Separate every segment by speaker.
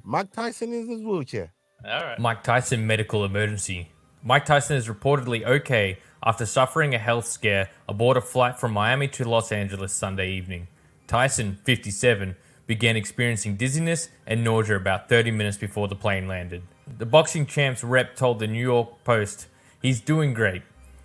Speaker 1: Mike Tyson is in his wheelchair.
Speaker 2: All right.
Speaker 3: Mike Tyson medical emergency. Mike Tyson is reportedly okay after suffering a health scare aboard a flight from Miami to Los Angeles Sunday evening. Tyson, 57, began experiencing dizziness and nausea about 30 minutes before the plane landed. The boxing champ's rep told the New York Post he's doing great,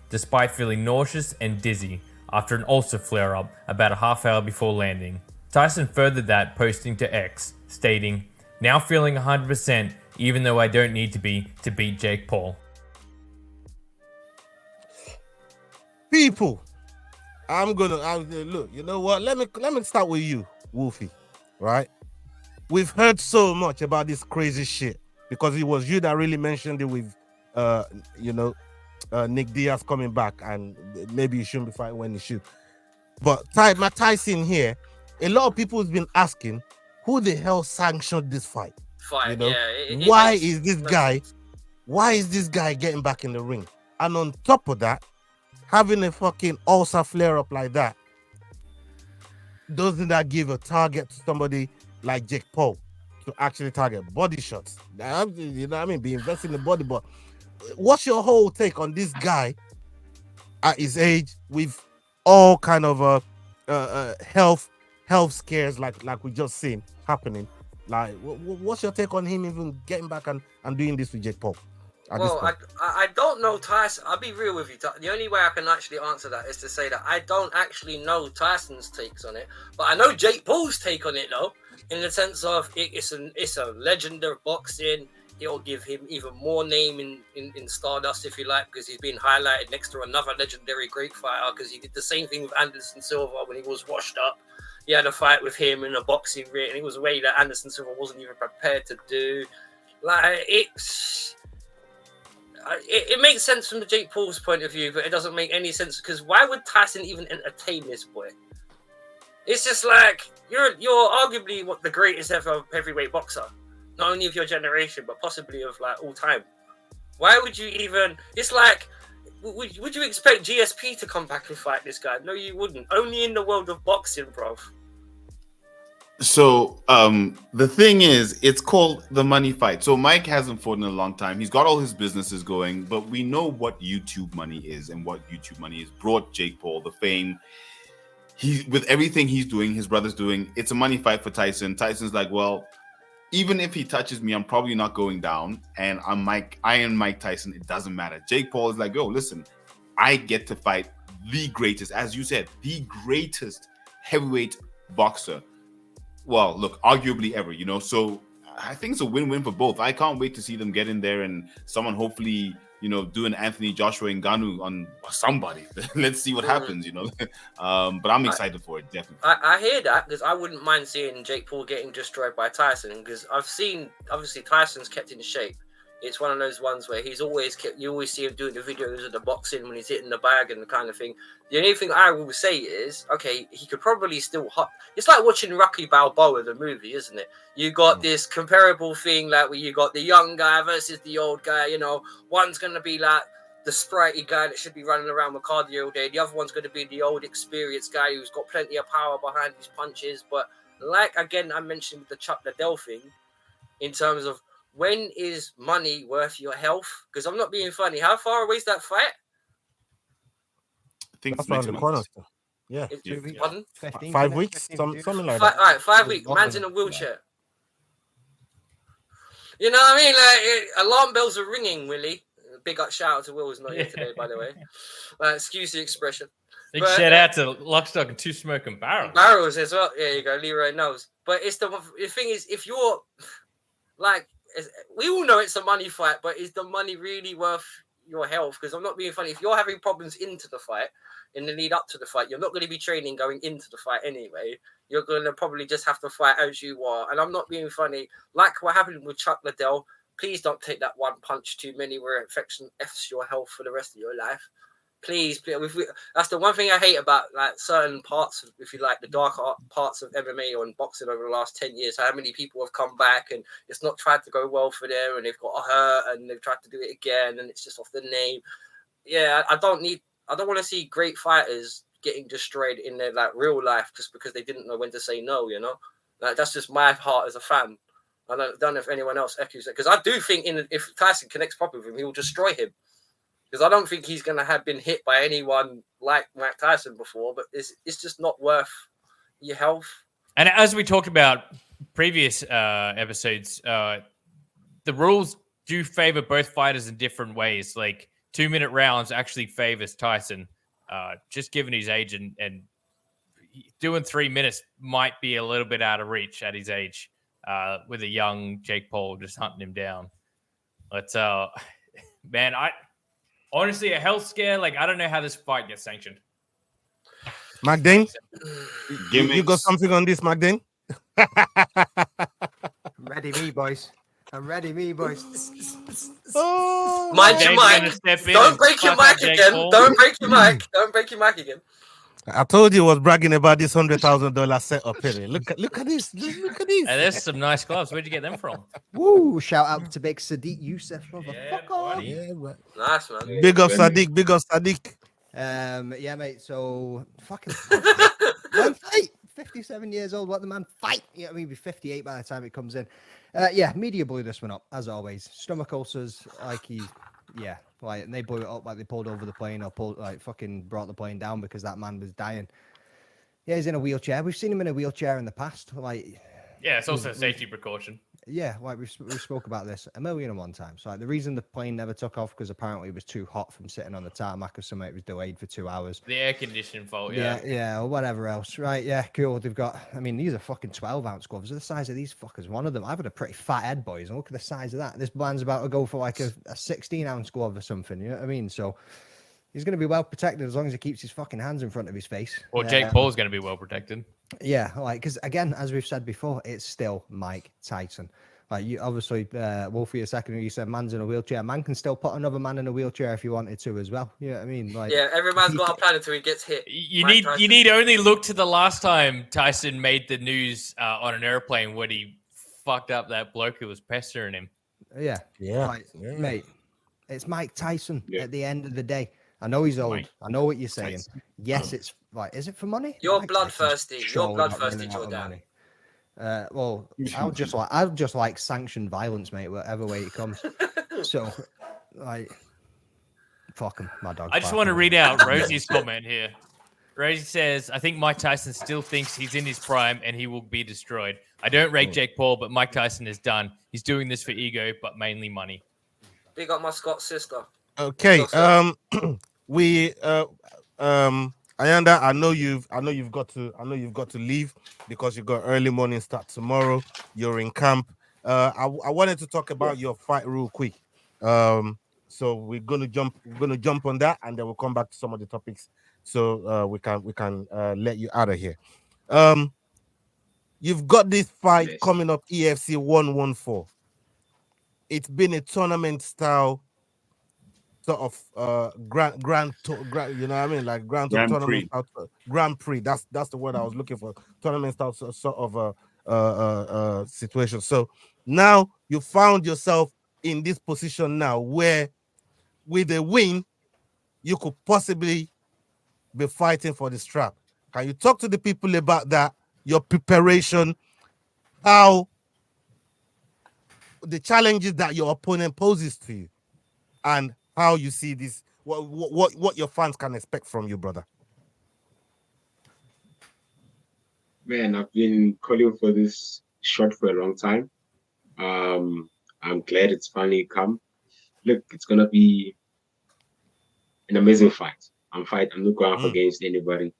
Speaker 3: despite feeling nauseous and dizzy after an ulcer flare up about a half hour before landing. Tyson furthered that, posting to X, stating, "Now feeling 100%, even though I don't need to be to beat Jake Paul."
Speaker 1: People, look. You know what? Let me start with you, Wolfie. Right? We've heard so much about this crazy shit because it was you that really mentioned it with, uh, you know, Nick Diaz coming back, and maybe he shouldn't be fighting when he should. But Matt Tyson here, a lot of people have been asking, who the hell sanctioned this fight? You
Speaker 4: Fight,
Speaker 1: know,
Speaker 4: yeah. It
Speaker 1: why
Speaker 4: makes
Speaker 1: is this
Speaker 4: no
Speaker 1: guy?
Speaker 4: sense.
Speaker 1: Why is this guy getting back in the ring? And on top of that, having a fucking ulcer flare up like that, doesn't that give a target to somebody like Jake Paul to actually target body shots? You know what I mean? Be investing in the body, but what's your whole take on this guy at his age with all kind of health scares like we just seen happening? Like, what's your take on him even getting back and doing this with Jake Paul at this
Speaker 4: Well,
Speaker 1: point?
Speaker 4: I don't know Tyson. I'll be real with you. The only way I can actually answer that is to say that I don't actually know Tyson's takes on it, but I know Jake Paul's take on it though, in the sense of it's a legend of boxing. It'll give him even more name in Stardust, if you like, because he's been highlighted next to another legendary great fighter. Because he did the same thing with Anderson Silva when he was washed up. He had a fight with him in a boxing ring, and it was a way that Anderson Silva wasn't even prepared to do. Like it makes sense from the Jake Paul's point of view, but it doesn't make any sense because why would Tyson even entertain this boy? It's just like you're arguably what the greatest ever heavyweight boxer, not only of your generation but possibly of like all time. Why would you even? It's like, would you expect GSP to come back and fight this guy? No, you wouldn't. Only in the world of boxing, bro.
Speaker 5: So the thing is, it's called the money fight. So Mike hasn't fought in a long time. He's got all his businesses going, but we know what YouTube money is and what YouTube money has brought Jake Paul, the fame. He with everything he's doing, his brother's doing, it's a money fight for Tyson. Tyson's like, well, even if he touches me, I'm probably not going down. And I am Mike Tyson. It doesn't matter. Jake Paul is like, yo, listen, I get to fight the greatest, as you said, the greatest heavyweight boxer. Well, look, arguably ever, So I think it's a win-win for both. I can't wait to see them get in there and someone hopefully, do an Anthony Joshua Ngannou on somebody. Let's see what happens, But I'm excited for it, definitely.
Speaker 4: I hear that because I wouldn't mind seeing Jake Paul getting destroyed by Tyson because I've seen obviously Tyson's kept in shape. It's one of those ones where he's always kept. You always see him doing the videos of the boxing when he's hitting the bag and the kind of thing. The only thing I will say is, okay, he could probably still. It's like watching Rocky Balboa, the movie, isn't it? You got this comparable thing like where you got the young guy versus the old guy. One's gonna be like the spritey guy that should be running around with cardio all day. The other one's going to be the old experienced guy who's got plenty of power behind his punches. But like, again, I mentioned with the Chuck Liddell thing in terms of when is money worth your health? Because I'm not being funny. How far away is that fight?
Speaker 5: I think
Speaker 1: That's
Speaker 5: it's
Speaker 1: around
Speaker 5: next
Speaker 1: the
Speaker 5: month.
Speaker 1: corner. Yeah,
Speaker 2: 2 weeks,
Speaker 4: Pardon?
Speaker 1: 5
Speaker 2: 15,
Speaker 1: weeks,
Speaker 2: 15 to
Speaker 1: something like
Speaker 4: All
Speaker 1: that.
Speaker 4: right, 5 weeks. Man's in a wheelchair. You know what I mean? Like, alarm bells are ringing, Willie. Big up shout out to Will, who's not here today, by the way. Excuse the expression.
Speaker 3: Big shout out to Lockstock and Two Smoking Barrels.
Speaker 4: Barrels as well. There you go, Leroy knows. But it's the thing is, if you're like, we all know it's a money fight, but is the money really worth your health? Because I'm not being funny. If you're having problems into the fight, in the lead up to the fight, you're not going to be training going into the fight anyway. You're going to probably just have to fight as you are. And I'm not being funny. Like what happened with Chuck Liddell, please don't take that one punch too many where infection F's your health for the rest of your life. Please. That's the one thing I hate about like certain parts of, if you like, the darker parts of MMA or in boxing over the last 10 years. How many people have come back and it's not tried to go well for them and they've got hurt and they've tried to do it again and it's just off the name. Yeah, I don't want to see great fighters getting destroyed in their like real life just because they didn't know when to say no. Like that's just my heart as a fan. I don't know if anyone else echoes it, because I do think if Tyson connects properly with him, he will destroy him. Because I don't think he's going to have been hit by anyone like Mike Tyson before, but it's just not worth your health.
Speaker 3: And as we talked about previous episodes, the rules do favor both fighters in different ways. Like 2-minute rounds actually favors Tyson, just given his age, and doing 3 minutes might be a little bit out of reach at his age, with a young Jake Paul just hunting him down. But man, honestly, a health scare, like I don't know how this fight gets sanctioned.
Speaker 1: Magdane, you got something on this, Magdane?
Speaker 2: Ready me, boys. I'm ready me, boys.
Speaker 1: Oh,
Speaker 4: Mind your mic. Don't break your mic again. Don't break your mic. Don't break your mic again.
Speaker 1: I told you I was bragging about this $100,000 setup here. Look at this. Look at this.
Speaker 3: And there's some nice gloves. Where'd you get them from?
Speaker 2: Woo! Shout out to big Sadiq Youssef, motherfucker.
Speaker 1: Yeah, man.
Speaker 4: Nice, man.
Speaker 1: Big up Sadiq. Big up Sadiq.
Speaker 2: Yeah, mate. So fucking man fight. 57 years old. Let the man fight. Yeah, I mean, be 58 by the time it comes in. Yeah, media blew this one up as always. Stomach ulcers, like and they blew it up like they pulled over the plane or fucking brought the plane down because that man was dying. Yeah, he's in a wheelchair. We've seen him in a wheelchair in the past. Like,
Speaker 3: yeah, it's also a safety precaution.
Speaker 2: Yeah, like we spoke about this 1,000,001 times. Like the reason the plane never took off because apparently it was too hot from sitting on the tarmac or something. It was delayed for 2 hours.
Speaker 3: The air conditioning fault, yeah.
Speaker 2: Yeah, or whatever else. Right, yeah, cool. They've got, I mean, these are fucking 12-ounce gloves. They're the size of these fuckers. One of them, I've got a pretty fat head, boys, and look at the size of that. This man's about to go for like a 16-ounce glove or something, you know what I mean? So he's going to be well protected as long as he keeps his fucking hands in front of his face.
Speaker 3: Well, Jake Paul's going to be well protected.
Speaker 2: Yeah, like, because again, as we've said before, it's still Mike Tyson. Like, you obviously, Wolfie, a second, you said man's in a wheelchair. Man can still put another man in a wheelchair if he wanted to as well. You know what I mean? Like,
Speaker 4: yeah, every man's got a plan until he gets hit.
Speaker 3: You need only look to the last time Tyson made the news on an airplane when he fucked up that bloke who was pestering him.
Speaker 2: Yeah. Like, mate, it's Mike Tyson at the end of the day. I know he's old. I know what you're saying. Tyson. Yes, it's like, is it for money?
Speaker 4: You're bloodthirsty. You're bloodthirsty, Jordan.
Speaker 2: Well, I'll just like sanctioned violence, mate, whatever way it comes. So, like, fuck him, my dog.
Speaker 3: I just want to read out Rosie's comment here. Rosie says, I think Mike Tyson still thinks he's in his prime and he will be destroyed. I don't rate Jake Paul, but Mike Tyson is done. He's doing this for ego, but mainly money.
Speaker 4: Big up my Scott sister.
Speaker 1: Okay. Ayanda, I know you've got to leave because you got early morning start tomorrow. You're in camp. I wanted to talk about your fight real quick. So we're gonna jump on that, and then we'll come back to some of the topics. So we can let you out of here. You've got this fight coming up, EFC 114. It's been a tournament style sort of grand, you know what I mean, like grand tournament style, Grand Prix. That's the word I was looking for. Tournament style sort of situation. So now you found yourself in this position now where with a win you could possibly be fighting for the strap. Can you talk to the people about that, your preparation, how the challenges that your opponent poses to you, and how you see this, what your fans can expect from you, brother?
Speaker 6: Man, I've been calling for this shot for a long time. I'm glad it's finally come. Look, it's gonna be an amazing fight. I'm not going up against anybody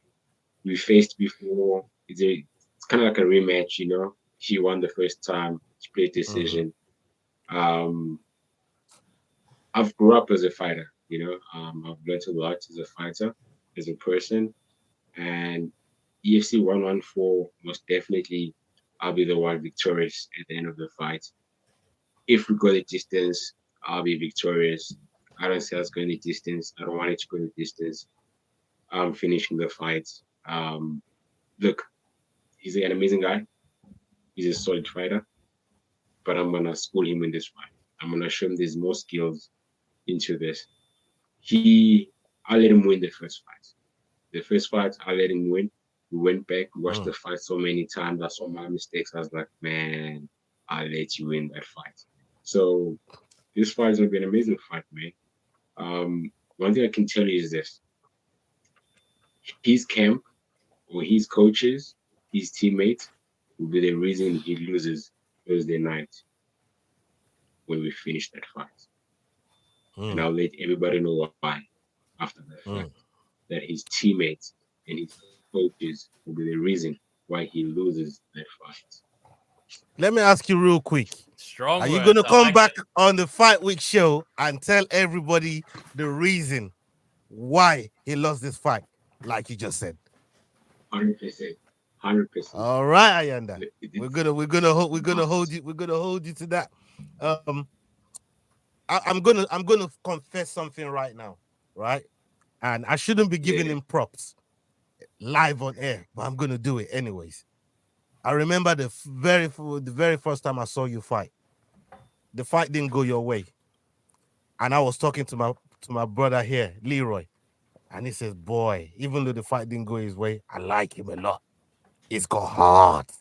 Speaker 6: we faced before. It's kind of like a rematch, you know. She won the first time. She played decision. I've grew up as a fighter, you know. I've learned a lot as a fighter, as a person, and EFC 114 most definitely I'll be the one victorious at the end of the fight. If we go the distance, I'll be victorious. I don't see us going the distance. I don't want it to go the distance. I'm finishing the fight. Look, he's an amazing guy. He's a solid fighter, but I'm gonna school him in this fight. I'm gonna show him there's more skills into this. I'll let him win the first fight. The first fight, I'll let him win. We went back, watched the fight so many times. I saw my mistakes. I was like, man, I'll let you win that fight. So this fight is gonna be an amazing fight, man. One thing I can tell you is this: his camp or his coaches, his teammates will be the reason he loses Thursday night when we finish that fight. And I'll let everybody know why after that fight. That his teammates and his coaches will be the reason why he loses that fight.
Speaker 1: Let me ask you real quick.
Speaker 3: Strong
Speaker 1: Are you
Speaker 3: words.
Speaker 1: going to
Speaker 3: I
Speaker 1: come
Speaker 3: like
Speaker 1: back
Speaker 3: it.
Speaker 1: on the Fight Week show and tell everybody the reason why he lost this fight, like you just said?
Speaker 6: 100%. 100%.
Speaker 1: All right, Ayanda.
Speaker 6: It's
Speaker 1: We're gonna hold you to that. I'm gonna confess something right now, right? And I shouldn't be giving
Speaker 6: yeah.
Speaker 1: him props live on air, but I'm gonna do it anyways. I remember the very first time I saw you fight. The fight didn't go your way, and I was talking to my brother here, Leroy, and he says, "Boy, even though the fight didn't go his way, I like him a lot. He's got heart.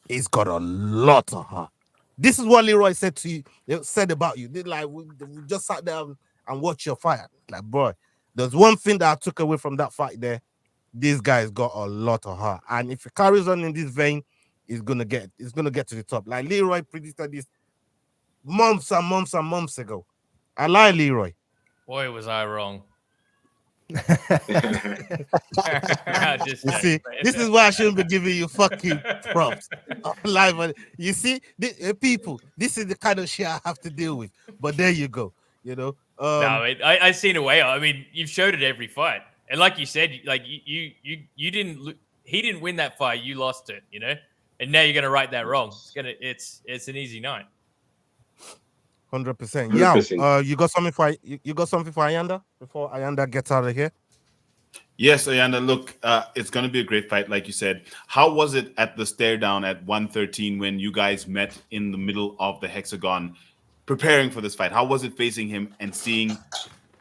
Speaker 1: He's got a lot of heart." This is what Leroy said to you. Said about you. Like we just sat down and watched your fight. Like, boy, there's one thing that I took away from that fight there. This guy's got a lot of heart, and if he carries on in this vein, he's gonna get to the top. Like Leroy predicted this months and months and months ago. I lie, Leroy.
Speaker 3: Boy, was I wrong. Just
Speaker 1: You see,
Speaker 3: joking, man.
Speaker 1: this is why I shouldn't be giving you fucking props. Live, you see, people, this is the kind of shit I have to deal with. But there you go. You know,
Speaker 3: No, I seen a way. I mean, you've showed it every fight, and like you said, like you didn't. He didn't win that fight. You lost it. You know, and now you're gonna right that wrong. It's an easy night.
Speaker 1: 100%. Yeah.
Speaker 6: 100%.
Speaker 1: You got something for you got something for Ayanda before Ayanda gets out of here.
Speaker 5: Yes, Ayanda, look, it's going to be a great fight, like you said. How was it at the stare down at 113 when you guys met in the middle of the hexagon preparing for this fight? How was it facing him and seeing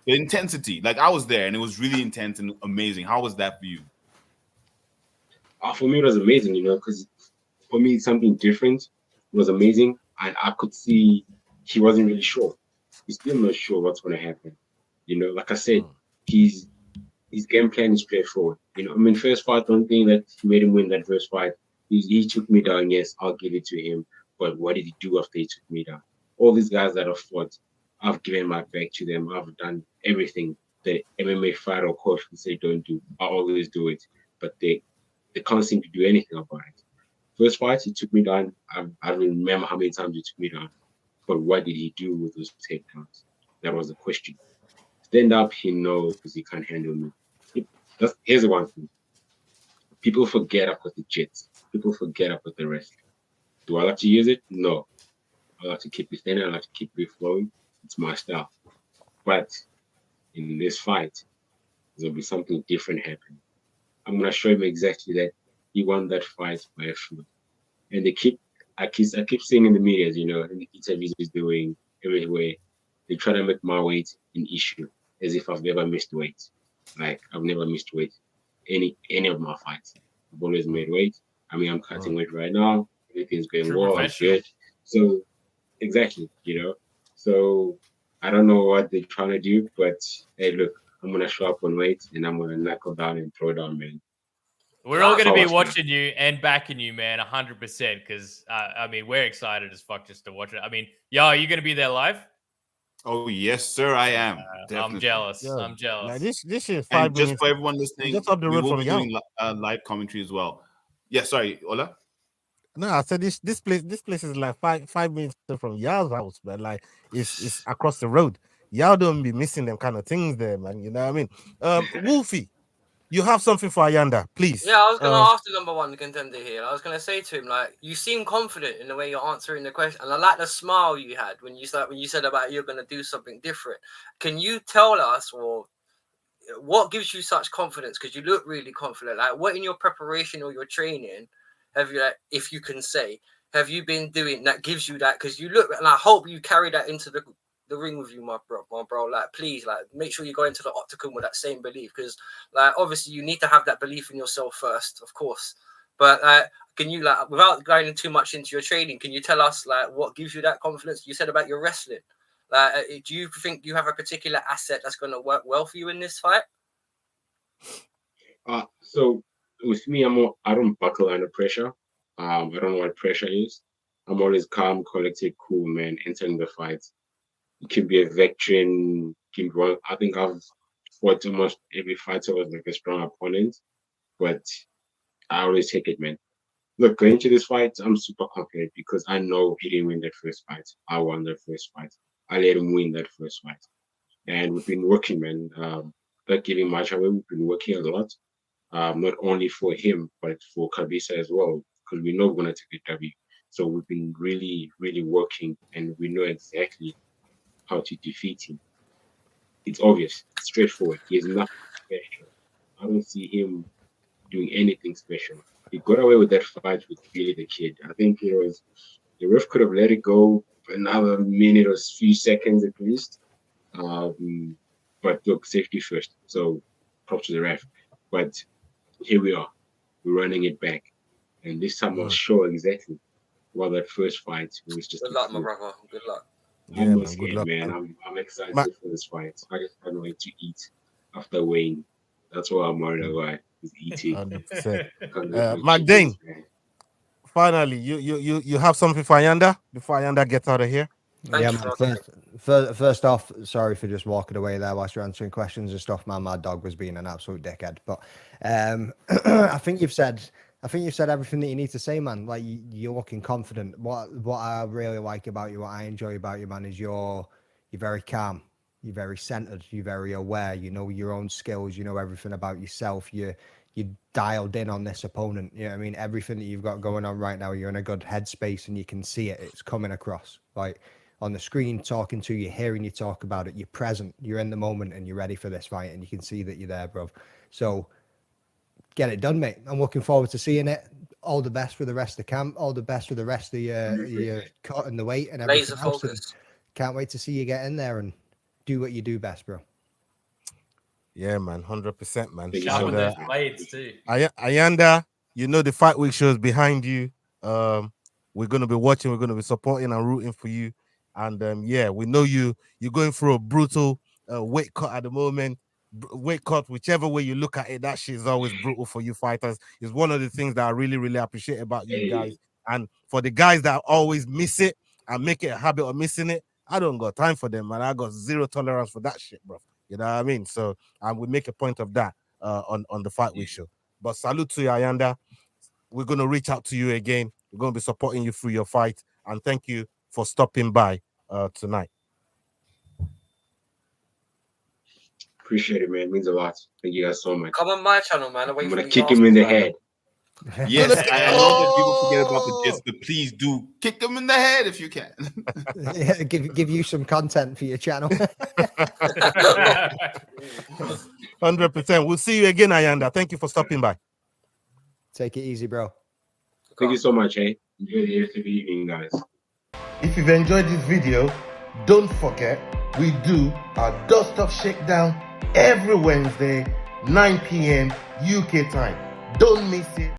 Speaker 5: the intensity? Like, I was there and it was really intense and amazing. How was that for you?
Speaker 6: For me, it was amazing, because for me, something different was amazing. And I could see he wasn't really sure. He's still not sure what's going to happen. Like I said, his game plan is straightforward. First fight, don't think that he made him win that first fight. He took me down. Yes, I'll give it to him. But what did he do after he took me down? All these guys that have fought, I've given my back to them. I've done everything that MMA fighter or coach would say don't do. I always do it. But they can't seem to do anything about it. First fight, he took me down. I don't remember how many times he took me down. But what did he do with those takedowns? That was the question. Stand up, he knows because he can't handle me. Here's the one thing. People forget about the jits. People forget about the wrestling. Do I like to use it? No. I like to keep it standing. I like to keep it flowing. It's my style. But in this fight, there'll be something different happening. I'm gonna show him exactly that he won that fight by a fluke. And I keep seeing in the media, in the interviews he's doing everywhere, they try to make my weight an issue, as if I've never missed weight. Like I've never missed weight any of my fights. I've always made weight. I'm cutting weight right now. Everything's going
Speaker 3: True
Speaker 6: well. I'm
Speaker 3: professional.
Speaker 6: good. So exactly, So I don't know what they're trying to do, but hey, look, I'm gonna show up on weight and I'm gonna knuckle down and throw down, man.
Speaker 3: We're all going to
Speaker 6: That's
Speaker 3: be
Speaker 6: how I feel.
Speaker 3: watching you and backing you, man, 100%. Because we're excited as fuck just to watch it. Yo, are you going to be there live?
Speaker 5: Oh, yes, sir, I am.
Speaker 3: I'm
Speaker 5: Definitely.
Speaker 3: jealous.
Speaker 1: Yeah.
Speaker 3: I'm jealous.
Speaker 1: Like this is
Speaker 5: And
Speaker 1: 5
Speaker 5: just
Speaker 1: minutes.
Speaker 5: for everyone listening,
Speaker 1: Just up the
Speaker 5: we
Speaker 1: road
Speaker 5: will
Speaker 1: from
Speaker 5: be
Speaker 1: Yao.
Speaker 5: doing live commentary as well. Yeah, sorry, Ola.
Speaker 1: No, I said this place is like five minutes from Yao's house, man. Like it's across the road. Yao don't be missing them kind of things there, man. You know what I mean? Wolfie, you have something for Ayanda, please.
Speaker 4: Yeah, I was gonna ask the number one contender here. I was gonna say to him, like, you seem confident in the way you're answering the question, and I like the smile you had when you said about you're gonna do something different. Can you tell us, or what gives you such confidence? Because you look really confident. Like, what in your preparation or your training have you, like, if you can say, have you been doing that gives you that? Because you look, and I hope you carry that into the ring with you, my bro. Like, please, like, make sure you go into the octagon with that same belief. Because, like, obviously, you need to have that belief in yourself first, of course. But can you, like, without going too much into your training, can you tell us like what gives you that confidence? You said about your wrestling. Do you think you have a particular asset that's going to work well for you in this fight?
Speaker 6: So with me, I don't buckle under pressure. I don't know what pressure is. I'm always calm, collected, cool, man, entering the fight. You can be a veteran, I think I've fought almost every fighter was like a strong opponent, but I always take it, man. Look, going into this fight, I'm super confident because I know he didn't win that first fight. I won that first fight. I let him win that first fight. And we've been working, man. Not giving much away. We've been working a lot, not only for him, but for Kabisa as well, because we know we're going to take the W. So we've been really, really working, and we know exactly how to defeat him. It's obvious, it's straightforward. He has nothing special. I don't see him doing anything special. He got away with that fight with Billy the Kid. I think it was the ref could have let it go for another minute or few seconds at least. But look, safety first. So props to the ref. But here we are. We're running it back. And this time I'll show exactly what that first fight was just.
Speaker 4: Good luck, my brother. Good luck.
Speaker 6: I'm not scared, man. I'm excited for this fight. I just can't wait to eat after weighing. That's why I'm worried about is eating.
Speaker 1: 100%. Magdane, finally, you have something for Ayanda before Ayanda gets out of here?
Speaker 2: Yeah, man. First off, sorry for just walking away there whilst you're answering questions and stuff. Man, my dog was being an absolute dickhead. But I think you've said everything that you need to say, man. Like you're looking confident. What I really like about you, what I enjoy about you, man, is you're very calm. You're very centered. You're very aware. You know your own skills. You know everything about yourself. You're dialed in on this opponent. You know what I mean? Everything that you've got going on right now, you're in a good headspace and you can see it. It's coming across. Like on the screen, talking to you, hearing you talk about it. You're present. You're in the moment and you're ready for this fight and you can see that you're there, bro. So get it done, mate. I'm looking forward to seeing it. All the best for the rest of the camp. All the best for the rest of your cut and the weight and everything
Speaker 4: Laser
Speaker 2: else.
Speaker 4: focus.
Speaker 2: Can't wait to see you get in there and do what you do best, bro.
Speaker 1: Yeah, man, 100%, man.
Speaker 3: Sharpen those blades too.
Speaker 1: Ayanda, you know the Fight Week show is behind you. We're gonna be watching. We're gonna be supporting and rooting for you. And yeah, we know you're going through a brutal weight cut at the moment. Weight cut, whichever way you look at it, that shit is always brutal for you fighters. It's one of the things that I really, really appreciate about you guys. And for the guys that always miss it and make it a habit of missing it, I don't got time for them, man. I got zero tolerance for that shit, bro. You know what I mean? So we make a point of that on the Fight Week show. But salute to you, Ayanda. We're gonna reach out to you again. We're gonna be supporting you through your fight, and thank you for stopping by tonight.
Speaker 6: Appreciate it, man. It means a lot. Thank you guys so much.
Speaker 4: Come on my channel, man.
Speaker 6: I'm gonna kick him in the head.
Speaker 5: Yes, I know that people forget about the gist, but please do kick them in the head if you can.
Speaker 2: Yeah, give you some content for your channel.
Speaker 1: 100%. We'll see you again, Ayanda. Thank you for stopping by.
Speaker 2: Take it easy, bro.
Speaker 6: Thank you so much, eh? Enjoy the rest of the evening, guys.
Speaker 7: If you've enjoyed this video, don't forget we do our Dust Off Shakedown every Wednesday, 9 p.m. UK time. Don't miss it.